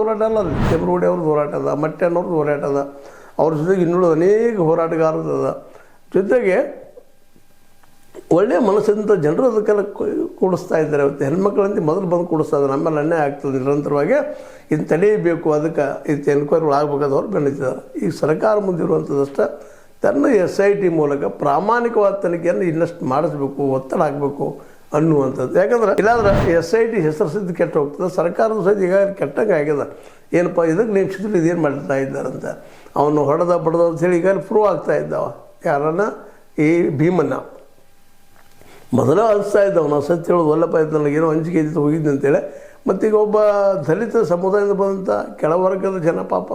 ಹೋರಾಟ ಅಲ್ಲ, ಅದು ತಿಮ್ಮರೋಡಿ ಅವ್ರದ್ದು ಹೋರಾಟ ಅದ, ಮಟ್ಟಣ್ಣವ್ರದ್ದು ಹೋರಾಟ ಅದ, ಅವ್ರ ಜೊತೆಗೆ ಇನ್ನುಳಿದ ಅನೇಕ ಹೋರಾಟಗಾರದ್ದು ಅದ. ಜೊತೆಗೆ ಒಳ್ಳೆಯ ಮನಸ್ಸಿಂದ ಜನರು ಅದಕ್ಕೆಲ್ಲ ಕೂಡಿಸ್ತಾ ಇದ್ದಾರೆ. ಅವತ್ತು ಹೆಣ್ಮಕ್ಳಂತ ಮೊದಲು ಬಂದು ಕೂಡಿಸ್ತಾ ಇದ್ದಾರೆ. ನಮ್ಮಲ್ಲಿ ಅನ್ಯಾಯ ಆಗ್ತದೆ ನಿರಂತರವಾಗಿ, ಇದು ತಡೆಯಬೇಕು, ಅದಕ್ಕೆ ಇದು ಎನ್ಕ್ವೈರಿಗಳು ಆಗಬೇಕಾದವ್ರು ಬೆಳೀತಿದ್ದಾರೆ. ಈಗ ಸರ್ಕಾರ ಮುಂದಿರುವಂಥದ್ದಷ್ಟೇ ತನ್ನ SIT ಮೂಲಕ ಪ್ರಾಮಾಣಿಕವಾದ ತನಿಖೆಯನ್ನು ಇನ್ನಷ್ಟು ಮಾಡಿಸ್ಬೇಕು, ಒತ್ತಡ ಹಾಕಬೇಕು ಅನ್ನುವಂಥದ್ದು. ಯಾಕಂದ್ರೆ ಇಲ್ಲಾಂದ್ರೆ SIT ಹೆಸರು ಸಿದ್ಧ ಕೆಟ್ಟು ಹೋಗ್ತದೆ. ಸರ್ಕಾರದ ಸಹಿತ ಈಗ ಕೆಟ್ಟಂಗೆ ಆಗ್ಯದ. ಏನಪ್ಪ ಇದಕ್ಕೆ ನೇಮಿಸಿದ್ರು ಇದೇನು ಮಾಡ್ತಾ ಇದ್ದಾರಂತ, ಅವನು ಹೊಡೆದ ಬಡ್ದ ಅಂತೇಳಿ ಈಗ ಪ್ರೂವ್ ಆಗ್ತಾ ಇದ್ದಾವ. ಯಾರನ್ನ ಈ ಭೀಮನ್ನ ಮೊದಲು ಅನಿಸ್ತಾ ಇದ್ದವ, ನಾವು ಸತ್ಯ ಹೇಳೋದು ಒಲ್ಲಪ್ಪ ಇದ್ದು ನನಗೇನೋ ಅಂಜಿಕೆ ಇದ್ದು ಹೋಗಿದ್ದು ಅಂತೇಳಿ. ಮತ್ತೀಗ ಒಬ್ಬ ದಲಿತ ಸಮುದಾಯದಿಂದ ಬಂದಂಥ ಕೆಳವರ್ಗದ ಜನ ಪಾಪ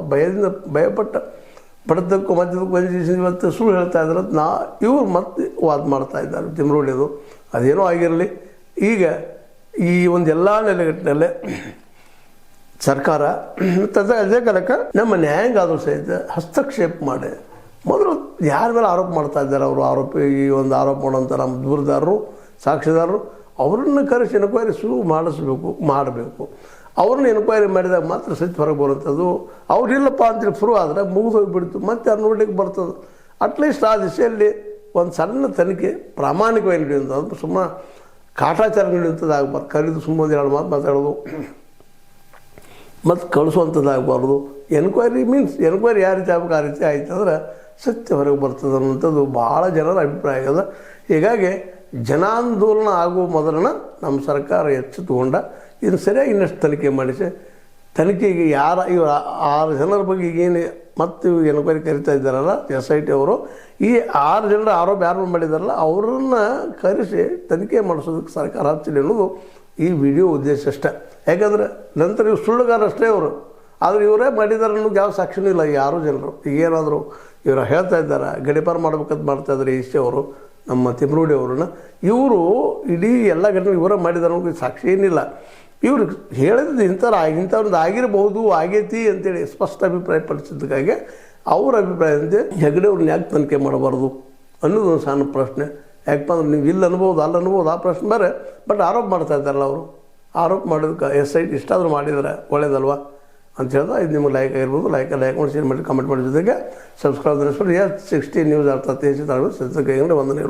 ಭಯಪಟ್ಟ ಬಡದಕ್ಕೂ ಮಧ್ಯದಕ್ಕೂ ವಂಚಿಸಿ ಇವತ್ತು ಸುಳ್ಳು ಹೇಳ್ತಾ ಇದ್ದಾರೆ. ಇವ್ರು ಮತ್ತೆ ವಾದ ಮಾಡ್ತಾ ಇದ್ದಾರೆ ತಿಮ್ಮರೋಡಿದು. ಅದೇನೋ ಆಗಿರಲಿ. ಈಗ ಈ ಒಂದು ಎಲ್ಲ ನೆಲೆಗಟ್ಟಿನಲ್ಲೇ ಸರ್ಕಾರ ಅದೇ ಕಾಲಕ್ಕೆ ನಮ್ಮ ನ್ಯಾಯಾಂಗಾದರೂ ಸಹಿತ ಹಸ್ತಕ್ಷೇಪ ಮಾಡಿ ಮೊದಲು ಯಾರ ಮೇಲೆ ಆರೋಪ ಮಾಡ್ತಾ ಇದ್ದಾರೆ, ಅವರು ಆರೋಪಿ ಈ ಒಂದು ಆರೋಪ ಮಾಡೋಂಥ ನಮ್ಮ ದೂರದಾರರು ಸಾಕ್ಷಿದಾರರು ಅವ್ರನ್ನ ಕರೆಸಿ ಎನ್ಕ್ವೈರಿ ಮಾಡಬೇಕು. ಅವ್ರನ್ನ ಎನ್ಕ್ವೈರಿ ಮಾಡಿದಾಗ ಮಾತ್ರ ಸಹಿತ ಹೊರಗೆ ಬರುವಂಥದ್ದು. ಅವ್ರಿಲ್ಲಪ್ಪ ಅಂತೇಳಿ ಪ್ರೂವ್ ಆದರೆ ಮುಗಿದೋಗಿಬಿಡ್ತು, ಮತ್ತೆ ಅವ್ರು ನೋಡ್ಲಿಕ್ಕೆ ಬರ್ತದೆ. ಅಟ್ಲೀಸ್ಟ್ ಆ ದಿಶೆಯಲ್ಲಿ ಒಂದು ಸಣ್ಣ ತನಿಖೆ ಪ್ರಾಮಾಣಿಕವಾಗಿ ನಡೆಯುವಂಥದ್ದು, ಸುಮ್ಮನೆ ಕಾಟಾಚಾರ ನಡೆಯುವಂಥದ್ದು ಆಗಬಾರ್ದು. ಕರೆದು ಸುಮ್ಮನೆ ಎರಡು ಮಾತು ಮಾತಾಡೋದು ಮತ್ತು ಕಳಿಸುವಂಥದ್ದಾಗಬಾರ್ದು. ಎನ್ಕ್ವೈರಿ ಯಾವ ರೀತಿ ಆಗಬೇಕು ಆ ರೀತಿ ಆಯ್ತು ಅಂದ್ರೆ ಸತ್ಯ ಹೊರಗೆ ಬರ್ತದೆ ಅನ್ನೋಂಥದ್ದು ಭಾಳ ಜನರ ಅಭಿಪ್ರಾಯ ಆಗದ. ಹೀಗಾಗಿ ಜನಾಂದೋಲನ ಆಗುವ ಮೊದಲನ ನಮ್ಮ ಸರ್ಕಾರ ಎಚ್ಚೆತ್ತುಕೊಂಡ ಇದನ್ನು ಸರಿಯಾಗಿ ಇನ್ನಷ್ಟು ತನಿಖೆ ಮಾಡಿಸಿ, ತನಿಖೆಗೆ ಇವರು 6 ಜನರ ಬಗ್ಗೆ ಏನು ಮತ್ತು ಎನ್ಕ್ವೈರಿ ಕರಿತಾ ಇದ್ದಾರಲ್ಲ SIT ಅವರು, ಈ 6 ಜನರ ಆರೋಪ ಯಾರು ಮಾಡಿದಾರಲ್ಲ ಅವರನ್ನು ಕರೆಸಿ ತನಿಖೆ ಮಾಡಿಸೋದಕ್ಕೆ ಸರ್ಕಾರ ಹಚ್ಚಲಿ ಅನ್ನೋದು ಈ ವಿಡಿಯೋ ಉದ್ದೇಶ ಅಷ್ಟೇ. ಯಾಕಂದರೆ ನಂತರ ಇವ್ರು ಸುಳ್ಳುಗಾರಷ್ಟೇ ಅವರು, ಆದರೆ ಇವರೇ ಮಾಡಿದ್ದಾರೆ ಅನ್ನೋದು ಯಾವ ಸಾಕ್ಷಿನೂ ಇಲ್ಲ. ಯಾರೂ ಜನರು ಈಗೇನಾದರೂ ಇವರು ಹೇಳ್ತಾ ಇದ್ದಾರೆ, ಗಡೀಪಾರು ಮಾಡ್ಬೇಕಂತ ಮಾಡ್ತಾಯಿದ್ದಾರೆ ಇಷ್ಟೇ ಅವರು ನಮ್ಮ ತಿಮ್ಮರೋಡಿ ಅವ್ರನ್ನ. ಇವರು ಇಡೀ ಎಲ್ಲ ಘಟನೆ ಇವರೇ ಮಾಡಿದ್ದಾರೆ ಅನ್ನೋದು ಸಾಕ್ಷಿ ಏನಿಲ್ಲ. ಇವರು ಹೇಳಿದ್ದು ಇಂಥವ್ರದ್ದು ಆಗಿರಬಹುದು, ಆಗೈತಿ ಅಂತೇಳಿ ಸ್ಪಷ್ಟ ಅಭಿಪ್ರಾಯ ಪಡಿಸಿದ್ದಕ್ಕಾಗಿ ಅವ್ರ ಅಭಿಪ್ರಾಯದಂತೆ ಹೆಗಡೆ ಅವ್ರನ್ನ ಯಾಕೆ ತನಿಖೆ ಮಾಡಬಾರ್ದು ಅನ್ನೋದು ಒಂದು ಸಣ್ಣ ಪ್ರಶ್ನೆ. ಯಾಕಪ್ಪ ಅಂದ್ರೆ ನೀವು ಇಲ್ಲ ಅನ್ಬೋದು ಅಲ್ಲ ಅನ್ಬೋದು, ಆ ಪ್ರಶ್ನೆ ಬೇರೆ. ಬಟ್ ಆರೋಪ ಮಾಡ್ತಾ ಇದ್ದಾರಲ್ಲ ಅವರು, ಆರೋಪ ಮಾಡೋದಕ್ಕೆ SIT ಇಷ್ಟಾದರೂ ಮಾಡಿದರೆ ಒಳ್ಳೇದಲ್ವಾ ಅಂತ ಹೇಳಿದ್ರೆ ಇದು ನಿಮಗೆ ಲೈಕ್ ಆಗಿರ್ಬೋದು. ಲೈಕ್ ಮಾಡಿ, ಶೇರ್ ಮಾಡಿ, ಕಮೆಂಟ್ ಮಾಡಿ. ಜೊತೆಗೆ ಸಬ್ಸ್ಕ್ರೈಬ್ ಮಾಡಿ. S60 ನ್ಯೂಸ್ ಅರ್ಥ ಹೆಚ್ಚು ವಂದನೆಗಳು.